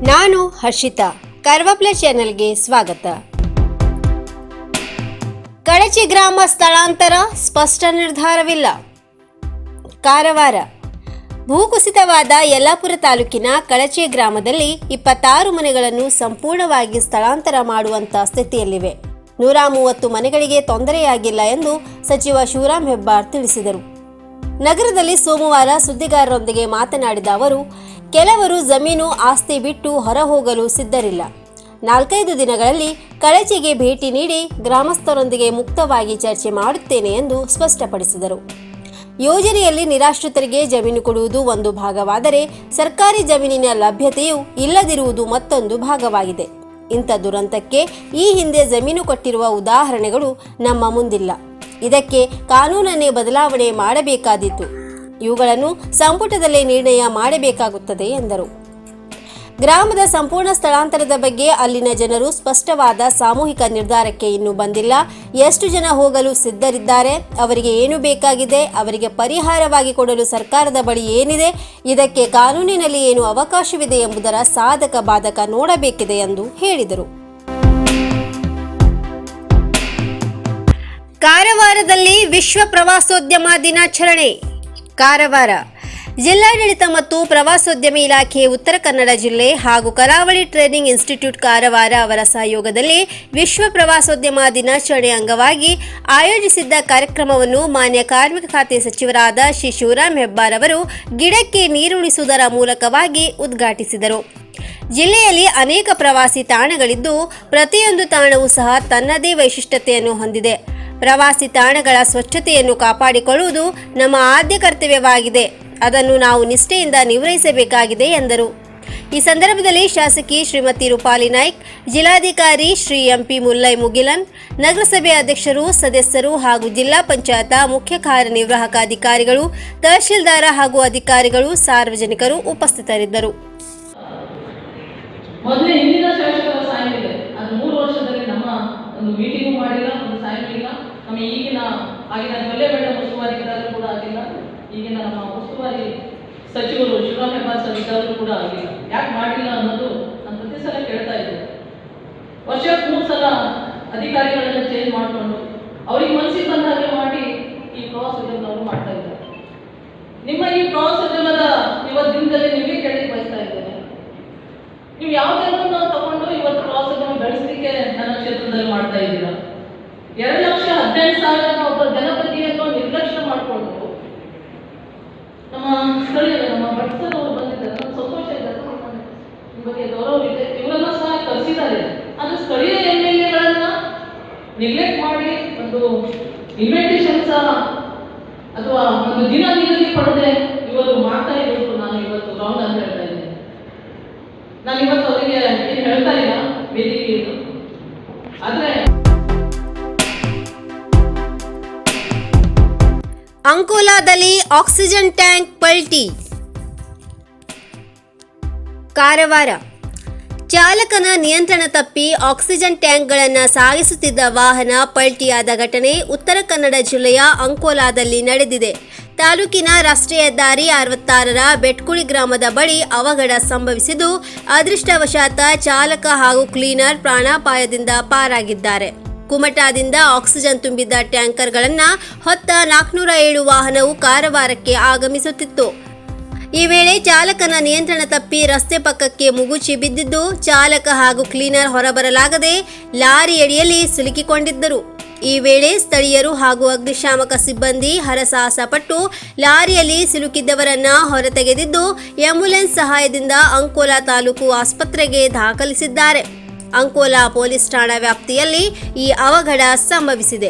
ನಾನು ಹರ್ಷಿತಾ, ಕರ್ವಪ್ಲೆ ಚಾನೆಲ್ಗೆ ಸ್ವಾಗತ. ಕಳಚಿ ಗ್ರಾಮ ಸ್ಥಳಾಂತರ ಸ್ಪಷ್ಟ ನಿರ್ಧಾರವಿಲ್ಲ. ಕಾರವಾರ. ಭೂಕುಸಿತವಾದ ಯಲ್ಲಾಪುರ ತಾಲೂಕಿನ ಕಳಚಿ ಗ್ರಾಮದಲ್ಲಿ 26 ಮನೆಗಳನ್ನು ಸಂಪೂರ್ಣವಾಗಿ ಸ್ಥಳಾಂತರ ಮಾಡುವಂತ ಸ್ಥಿತಿಯಲ್ಲಿವೆ. 130 ಮನೆಗಳಿಗೆ ತೊಂದರೆಯಾಗಿಲ್ಲ ಎಂದು ಸಚಿವ ಶಿವರಾಮ್ ಹೆಬ್ಬಾರ್ ತಿಳಿಸಿದರು. ನಗರದಲ್ಲಿ ಸೋಮವಾರ ಸುದ್ದಿಗಾರರೊಂದಿಗೆ ಮಾತನಾಡಿದ ಅವರು, ಕೆಲವರು ಜಮೀನು ಆಸ್ತಿ ಬಿಟ್ಟು ಹೊರಹೋಗಲು ಸಿದ್ಧರಿಲ್ಲ. 4-5 ದಿನಗಳಲ್ಲಿ ಕಳಚಿಗೆ ಭೇಟಿ ನೀಡಿ ಗ್ರಾಮಸ್ಥರೊಂದಿಗೆ ಮುಕ್ತವಾಗಿ ಚರ್ಚೆ ಮಾಡುತ್ತೇನೆ ಎಂದು ಸ್ಪಷ್ಟಪಡಿಸಿದರು. ಯೋಜನೆಯಲ್ಲಿ ನಿರಾಶ್ರಿತರಿಗೆ ಜಮೀನು ಕೊಡುವುದು ಒಂದು ಭಾಗವಾದರೆ ಸರ್ಕಾರಿ ಜಮೀನಿನ ಲಭ್ಯತೆಯೂ ಇಲ್ಲದಿರುವುದು ಮತ್ತೊಂದು ಭಾಗವಾಗಿದೆ. ಇಂಥ ದುರಂತಕ್ಕೆ ಈ ಹಿಂದೆ ಜಮೀನು ಕೊಟ್ಟಿರುವ ಉದಾಹರಣೆಗಳು ನಮ್ಮ ಮುಂದಿಲ್ಲ. ಇದಕ್ಕೆ ಕಾನೂನನ್ನೇ ಬದಲಾವಣೆ ಮಾಡಬೇಕಾದೀತು. ಇವುಗಳನ್ನು ಸಂಪುಟದಲ್ಲೇ ನಿರ್ಣಯ ಮಾಡಬೇಕಾಗುತ್ತದೆ ಎಂದರು. ಗ್ರಾಮದ ಸಂಪೂರ್ಣ ಸ್ಥಳಾಂತರದ ಬಗ್ಗೆ ಅಲ್ಲಿನ ಜನರು ಸ್ಪಷ್ಟವಾದ ಸಾಮೂಹಿಕ ನಿರ್ಧಾರಕ್ಕೆ ಇನ್ನೂ ಬಂದಿಲ್ಲ. ಎಷ್ಟು ಜನ ಹೋಗಲು ಸಿದ್ಧರಿದ್ದಾರೆ, ಅವರಿಗೆ ಏನು ಬೇಕಾಗಿದೆ, ಅವರಿಗೆ ಪರಿಹಾರವಾಗಿ ಕೊಡಲು ಸರ್ಕಾರದ ಬಳಿ ಏನಿದೆ, ಇದಕ್ಕೆ ಕಾನೂನಿನಲ್ಲಿ ಏನು ಅವಕಾಶವಿದೆ ಎಂಬುದರ ಸಾಧಕ ಬಾಧಕ ನೋಡಬೇಕಿದೆ ಎಂದು ಹೇಳಿದರು. ಕಾರವಾರದಲ್ಲಿ ವಿಶ್ವ ಪ್ರವಾಸೋದ್ಯಮ ದಿನಾಚರಣೆ. ಕಾರವಾರ. ಜಿಲ್ಲಾಡಳಿತ ಮತ್ತು ಪ್ರವಾಸೋದ್ಯಮ ಇಲಾಖೆ, ಉತ್ತರ ಕನ್ನಡ ಜಿಲ್ಲೆ ಹಾಗೂ ಕರಾವಳಿ ಟ್ರೈನಿಂಗ್ ಇನ್ಸ್ಟಿಟ್ಯೂಟ್ ಕಾರವಾರ ಅವರ ಸಹಯೋಗದಲ್ಲಿ ವಿಶ್ವ ಪ್ರವಾಸೋದ್ಯಮ ದಿನಾಚರಣೆ ಅಂಗವಾಗಿ ಆಯೋಜಿಸಿದ್ದ ಕಾರ್ಯಕ್ರಮವನ್ನು ಮಾನ್ಯ ಕಾರ್ಮಿಕ ಖಾತೆ ಸಚಿವರಾದ ಶ್ರೀ ಶಿವರಾಮ್ ಹೆಬ್ಬಾರ್ ಅವರು ಗಿಡಕ್ಕೆ ನೀರುಣಿಸುವುದರ ಮೂಲಕವಾಗಿ ಉದ್ಘಾಟಿಸಿದರು. ಜಿಲ್ಲೆಯಲ್ಲಿ ಅನೇಕ ಪ್ರವಾಸಿ ತಾಣಗಳಿದ್ದು ಪ್ರತಿಯೊಂದು ತಾಣವೂ ಸಹ ತನ್ನದೇ ವೈಶಿಷ್ಟ್ಯತೆಯನ್ನು ಹೊಂದಿದೆ. ಪ್ರವಾಸಿ ತಾಣಗಳ ಸ್ವಚ್ಛತೆಯನ್ನು ಕಾಪಾಡಿಕೊಳ್ಳುವುದು ನಮ್ಮ ಆದ್ಯ ಕರ್ತವ್ಯವಾಗಿದೆ. ಅದನ್ನು ನಾವು ನಿಷ್ಠೆಯಿಂದ ನಿರ್ವಹಿಸಬೇಕಾಗಿದೆ ಎಂದರು. ಈ ಸಂದರ್ಭದಲ್ಲಿ ಶಾಸಕಿ ಶ್ರೀಮತಿ ರೂಪಾಲಿ ನಾಯ್ಕ್, ಜಿಲ್ಲಾಧಿಕಾರಿ ಶ್ರೀ ಎಂಪಿ ಮುಲ್ಲೈ ಮುಗಿಲನ್, ನಗರಸಭೆ ಅಧ್ಯಕ್ಷರು, ಸದಸ್ಯರು ಹಾಗೂ ಜಿಲ್ಲಾ ಪಂಚಾಯತ್ ಮುಖ್ಯ ಕಾರ್ಯನಿರ್ವಾಹಕ ಅಧಿಕಾರಿಗಳು, ತಹಶೀಲ್ದಾರ ಹಾಗೂ ಅಧಿಕಾರಿಗಳು, ಸಾರ್ವಜನಿಕರು ಉಪಸ್ಥಿತರಿದ್ದರು. ಈಗಿನ ನಮ್ಮ ಉಸ್ತುವಾರಿ ಸಚಿವರು ಶಿವರಾಮ್ ಹೆಬ್ಬಾರ್ ಸರ್ ಇದ್ದಾದರೂ ಕೂಡ ಆಗಿಲ್ಲ. ಯಾಕೆ ಮಾಡಿಲ್ಲ ಅನ್ನೋದು ನಾನು ಪ್ರತಿ ಸಲ ಕೇಳ್ತಾ ಇದ್ದೆ. ವರ್ಷಕ್ಕೆ 3 ಸಲ ಅಧಿಕಾರಿಗಳನ್ನು ಚೇಂಜ್ ಮಾಡಿಕೊಂಡು ಅವ್ರಿಗೆ ಮನಸ್ಸಿಗೆ ಬಂದ ಹಾಗೆ ಮಾಡಿ ಈ ಪ್ರವಾಸೋದ್ಯಮವನ್ನು ಮಾಡ್ತಾ ಇದ್ದಾರೆ. ನಿಮ್ಮ ಈ ಪ್ರವಾಸೋದ್ಯಮದ ಇವತ್ತು ದಿನದಲ್ಲಿ ನಿಮಗೆ ಕೇಳಲಿಕ್ಕೆ ಬಯಸ್ತಾ ಇದ್ದೇನೆ, ನೀವು ಯಾವುದನ್ನು ತಗೊಂಡು ಇವತ್ತು ಪ್ರವಾಸೋದ್ಯಮ ಬೆಳೆಸಲಿಕ್ಕೆ ನನ್ನ ಕ್ಷೇತ್ರದಲ್ಲಿ ಮಾಡ್ತಾ ಇದ್ದೀರಾ? 2,18,000 ಒಬ್ಬ ಜನಪ್ರತಿನಿಧಿಯನ್ನು ನಿರ್ಲಕ್ಷ್ಯ ಮಾಡಿಕೊಂಡು ನಮ್ಮ ಸ್ಥಳೀಯರು, ನಮ್ಮ ಭಟ್ಸರವರು ಬಂದಿದ್ದಾರೆ. ನಮ್ಮ ಸಂತೋಷ ಇದೆ, ನಿಮ್ಮ ಬಗ್ಗೆ ಗೌರವ ಇದೆ. ಇವರನ್ನ ಸಹ ಕರೆಸಿದ್ದಾರೆ. ಆದರೆ ಸ್ಥಳೀಯ MLAಗಳನ್ನ ನೆಗ್ಲೆಕ್ಟ್ ಮಾಡಿ ಒಂದು ಇನ್ವಿಟೇಷನ್ ಸಹ ಅಥವಾ ಒಂದು ದಿನ ನಿಗದಿ ಪಡೆದೇ ಇವರು ಮಾಡ್ತಾ ಇರೋದು ನಾನು ಇವತ್ತು ರಾಂಗ್ ಅಂತ ಹೇಳ್ತಾ ಇದ್ದೇನೆ. ನಾನು ಇವತ್ತು ಅವರಿಗೆ ಏನು ಹೇಳ್ತಾ ಇಲ್ಲ ವೇದಿಕೆಯನ್ನು. ಆದರೆ ಅಂಕೋಲಾದಲ್ಲಿ ಆಕ್ಸಿಜನ್ ಟ್ಯಾಂಕ್ ಪಲ್ಟಿ. ಕಾರವಾರ. ಚಾಲಕನ ನಿಯಂತ್ರಣ ತಪ್ಪಿ ಆಕ್ಸಿಜನ್ ಟ್ಯಾಂಕ್ಗಳನ್ನು ಸಾಗಿಸುತ್ತಿದ್ದ ವಾಹನ ಪಲ್ಟಿಯಾದ ಘಟನೆ ಉತ್ತರ ಕನ್ನಡ ಜಿಲ್ಲೆಯ ಅಂಕೋಲಾದಲ್ಲಿ ನಡೆದಿದೆ. ತಾಲೂಕಿನ ರಾಷ್ಟ್ರೀಯ ಹೆದ್ದಾರಿ 66ರ ಬೆಟ್ಕುಳಿ ಗ್ರಾಮದ ಬಳಿ ಅವಘಡ ಸಂಭವಿಸಿದ್ದು, ಅದೃಷ್ಟವಶಾತ್ ಚಾಲಕ ಹಾಗೂ ಕ್ಲೀನರ್ ಪ್ರಾಣಾಪಾಯದಿಂದ ಪಾರಾಗಿದ್ದಾರೆ. ಕುಮಟಾದಿಂದ ಆಕ್ಸಿಜನ್ ತುಂಬಿದ್ದ ಟ್ಯಾಂಕರ್ಗಳನ್ನು ಹೊತ್ತ 407 ವಾಹನವು ಕಾರವಾರಕ್ಕೆ ಆಗಮಿಸುತ್ತಿತ್ತು. ಈ ವೇಳೆ ಚಾಲಕನ ನಿಯಂತ್ರಣ ತಪ್ಪಿ ರಸ್ತೆ ಪಕ್ಕಕ್ಕೆ ಮುಗುಚಿ ಬಿದ್ದಿದ್ದು, ಚಾಲಕ ಹಾಗೂ ಕ್ಲೀನರ್ ಹೊರಬರಲಾಗದೆ ಲಾರಿಯಡಿಯಲ್ಲಿ ಸಿಲುಕಿಕೊಂಡಿದ್ದರು. ಈ ವೇಳೆ ಸ್ಥಳೀಯರು ಹಾಗೂ ಅಗ್ನಿಶಾಮಕ ಸಿಬ್ಬಂದಿ ಹರಸಾಹಸ ಪಟ್ಟು ಲಾರಿಯಲ್ಲಿ ಸಿಲುಕಿದ್ದವರನ್ನ ಹೊರತೆಗೆದಿದ್ದು, ಆಂಬ್ಯುಲೆನ್ಸ್ ಸಹಾಯದಿಂದ ಅಂಕೋಲಾ ತಾಲೂಕು ಆಸ್ಪತ್ರೆಗೆ ದಾಖಲಿಸಿದ್ದಾರೆ. ಅಂಕೋಲಾ ಪೊಲೀಸ್ ಠಾಣಾ ವ್ಯಾಪ್ತಿಯಲ್ಲಿ ಈ ಅವಘಡ ಸಂಭವಿಸಿದೆ.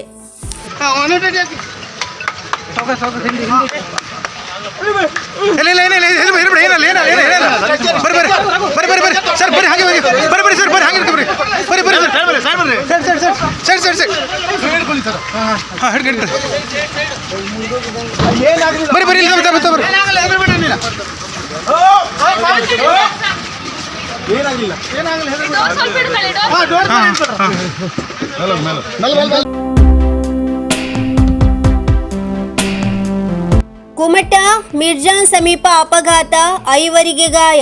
ಕುಮಟಾ ಮಿರ್ಜಾನ್ ಸಮೀಪ ಅಪಘಾತ, 5 ಗಾಯ.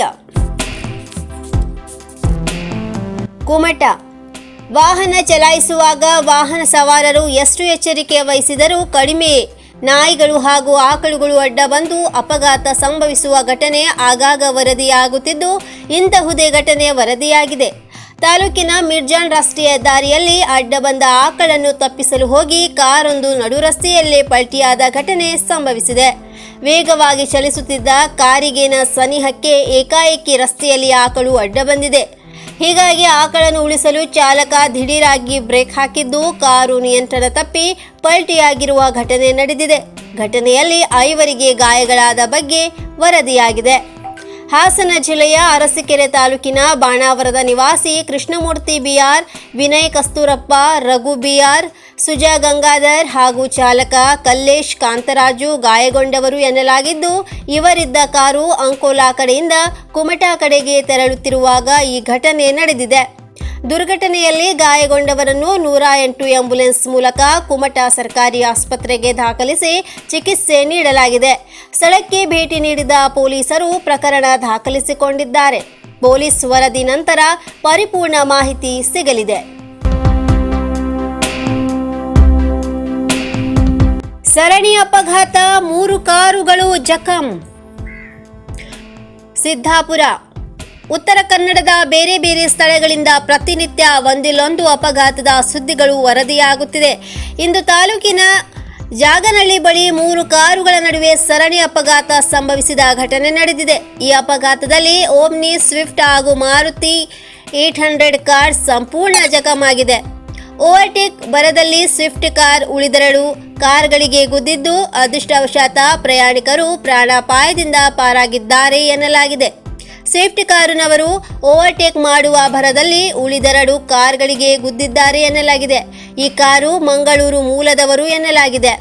ಕುಮಟಾ. ವಾಹನ ಚಲಾಯಿಸುವಾಗ ವಾಹನ ಸವಾರರು ಎಷ್ಟು ಎಚ್ಚರಿಕೆ ವಹಿಸಿದರೂ ಕಡಿಮೆ. ನಾಯಿಗಳು ಹಾಗೂ ಆಕಳುಗಳು ಅಡ್ಡ ಬಂದು ಅಪಘಾತ ಸಂಭವಿಸುವ ಘಟನೆ ಆಗಾಗ ವರದಿಯಾಗುತ್ತಿದ್ದು, ಇಂತಹುದೇ ಘಟನೆ ವರದಿಯಾಗಿದೆ. ತಾಲೂಕಿನ ಮಿರ್ಜಾನ್ ರಾಷ್ಟ್ರೀಯ ಹೆದ್ದಾರಿಯಲ್ಲಿ ಅಡ್ಡ ಬಂದ ಆಕಳನ್ನು ತಪ್ಪಿಸಲು ಹೋಗಿ ಕಾರೊಂದು ನಡು ರಸ್ತೆಯಲ್ಲೇ ಪಲ್ಟಿಯಾದ ಘಟನೆ ಸಂಭವಿಸಿದೆ. ವೇಗವಾಗಿ ಚಲಿಸುತ್ತಿದ್ದ ಕಾರಿಗೇನ ಸನಿಹಕ್ಕೆ ಏಕಾಏಕಿ ರಸ್ತೆಯಲ್ಲಿ ಆಕಳು ಅಡ್ಡ ಬಂದಿದೆ. ಹೀಗಾಗಿ ಆಕಳನ್ನು ಉಳಿಸಲು ಚಾಲಕ ದಿಢೀರಾಗಿ ಬ್ರೇಕ್ ಹಾಕಿದ್ದು ಕಾರು ನಿಯಂತ್ರಣ ತಪ್ಪಿ ಪಲ್ಟಿಯಾಗಿರುವ ಘಟನೆ ನಡೆದಿದೆ. ಘಟನೆಯಲ್ಲಿ 5 ಗಾಯಗಳಾದ ಬಗ್ಗೆ ವರದಿಯಾಗಿದೆ. ಹಾಸನ ಜಿಲ್ಲೆಯ ಅರಸೀಕೆರೆ ತಾಲೂಕಿನ ಬಾಣಾವರದ ನಿವಾಸಿ ಕೃಷ್ಣಮೂರ್ತಿ ಬಿಆರ್, ವಿನಯ್ ಕಸ್ತೂರಪ್ಪ, ರಘು ಬಿಆರ್, ಸುಜಾ ಗಂಗಾಧರ್ ಹಾಗೂ ಚಾಲಕ ಕಲ್ಲೇಶ್ ಕಾಂತರಾಜು ಗಾಯಗೊಂಡವರು ಎನ್ನಲಾಗಿದ್ದು, ಇವರಿದ್ದ ಕಾರು ಅಂಕೋಲಾ ಕಡೆಯಿಂದ ಕುಮಟಾ ಕಡೆಗೆ ತೆರಳುತ್ತಿರುವಾಗ ಈ ಘಟನೆ ನಡೆದಿದೆ. ದುರ್ಘಟನೆಯಲ್ಲಿ ಗಾಯಗೊಂಡವರನ್ನು 108 ಆಂಬ್ಯುಲೆನ್ಸ್ ಮೂಲಕ ಕುಮಟಾ ಸರ್ಕಾರಿ ಆಸ್ಪತ್ರೆಗೆ ದಾಖಲಿಸಿ ಚಿಕಿತ್ಸೆ ನೀಡಲಾಗಿದೆ. ಸ್ಥಳಕ್ಕೆ ಭೇಟಿ ನೀಡಿದ ಪೊಲೀಸರು ಪ್ರಕರಣ ದಾಖಲಿಸಿಕೊಂಡಿದ್ದಾರೆ. ಪೊಲೀಸ್ ವರದಿ ನಂತರ ಪರಿಪೂರ್ಣ ಮಾಹಿತಿ ಸಿಗಲಿದೆ. ಸರಣಿ ಅಪಘಾತ, 3 ಕಾರುಗಳು ಜಖಂ. ಸಿದ್ದಾಪುರ. ಉತ್ತರ ಕನ್ನಡದ ಬೇರೆ ಬೇರೆ ಸ್ಥಳಗಳಿಂದ ಪ್ರತಿನಿತ್ಯ ಒಂದಿಲ್ಲೊಂದು ಅಪಘಾತದ ಸುದ್ದಿಗಳು ವರದಿಯಾಗುತ್ತಿದೆ. ಇಂದು ತಾಲೂಕಿನ ಜಾಗನಹಳ್ಳಿ ಬಳಿ 3 ಕಾರುಗಳ ನಡುವೆ ಸರಣಿ ಅಪಘಾತ ಸಂಭವಿಸಿದ ಘಟನೆ ನಡೆದಿದೆ. ಈ ಅಪಘಾತದಲ್ಲಿ ಓಮ್ನಿ, ಸ್ವಿಫ್ಟ್ ಹಾಗೂ ಮಾರುತಿ 800 ಕಾರ್ ಸಂಪೂರ್ಣ ಜಖಮಾಗಿದೆ. ಓವರ್ಟೇಕ್ ಬರದಲ್ಲಿ ಸ್ವಿಫ್ಟ್ ಕಾರ್ ಉಳಿದೆರಡು ಕಾರ್ಗಳಿಗೆ ಗುದ್ದಿದ್ದು, ಅದೃಷ್ಟವಶಾತ್ ಪ್ರಯಾಣಿಕರು ಪ್ರಾಣಾಪಾಯದಿಂದ ಪಾರಾಗಿದ್ದಾರೆ ಎನ್ನಲಾಗಿದೆ. ಸ್ವಿಫ್ಟ್ ಕಾರಿನವರು ಓವರ್ಟೇಕ್ ಮಾಡುವ ಭರದಲ್ಲಿ ಉಳಿದೆರಡು ಕಾರ್ಗಳಿಗೆ ಗುದ್ದಿದ್ದಾರೆ ಎನ್ನಲಾಗಿದೆ. ಈ ಕಾರು ಮಂಗಳೂರು ಮೂಲದವರು ಎನ್ನಲಾಗಿದೆ.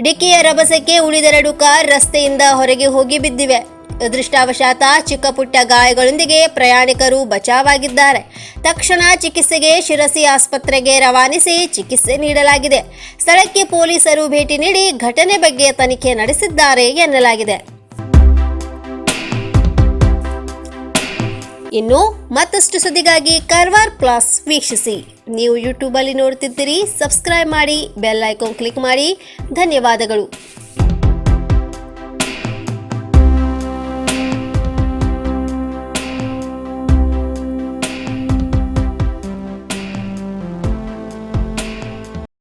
ಡಿಕ್ಕಿಯ ರಭಸಕ್ಕೆ ಉಳಿದೆರಡು ಕಾರ್ ರಸ್ತೆಯಿಂದ ಹೊರಗೆ ಹೋಗಿ ಬಿದ್ದಿವೆ. ಅದೃಷ್ಟವಶಾತ್ ಚಿಕ್ಕ ಪುಟ್ಟ ಗಾಯಗಳೊಂದಿಗೆ ಪ್ರಯಾಣಿಕರು ಬಚಾವಾಗಿದ್ದಾರೆ. ತಕ್ಷಣ ಚಿಕಿತ್ಸೆಗೆ ಶಿರಸಿ ಆಸ್ಪತ್ರೆಗೆ ರವಾನಿಸಿ ಚಿಕಿತ್ಸೆ ನೀಡಲಾಗಿದೆ. ಸ್ಥಳಕ್ಕೆ ಪೊಲೀಸರು ಭೇಟಿ ನೀಡಿ ಘಟನೆ ಬಗ್ಗೆ ತನಿಖೆ ನಡೆಸಿದ್ದಾರೆ ಎನ್ನಲಾಗಿದೆ. ಇನ್ನು ಮತ್ತಷ್ಟು ಸುದ್ದಿಗಾಗಿ ಕಾರ್ವಾರ್ ಪ್ಲಸ್ ವೀಕ್ಷಿಸಿ. ನೀವು ಯೂಟ್ಯೂಬಲ್ಲಿ ನೋಡ್ತಿದ್ದೀರಿ, ಸಬ್ಸ್ಕ್ರೈಬ್ ಮಾಡಿ, ಬೆಲ್ ಐಕಾನ್ ಕ್ಲಿಕ್ ಮಾಡಿ. ಧನ್ಯವಾದಗಳು.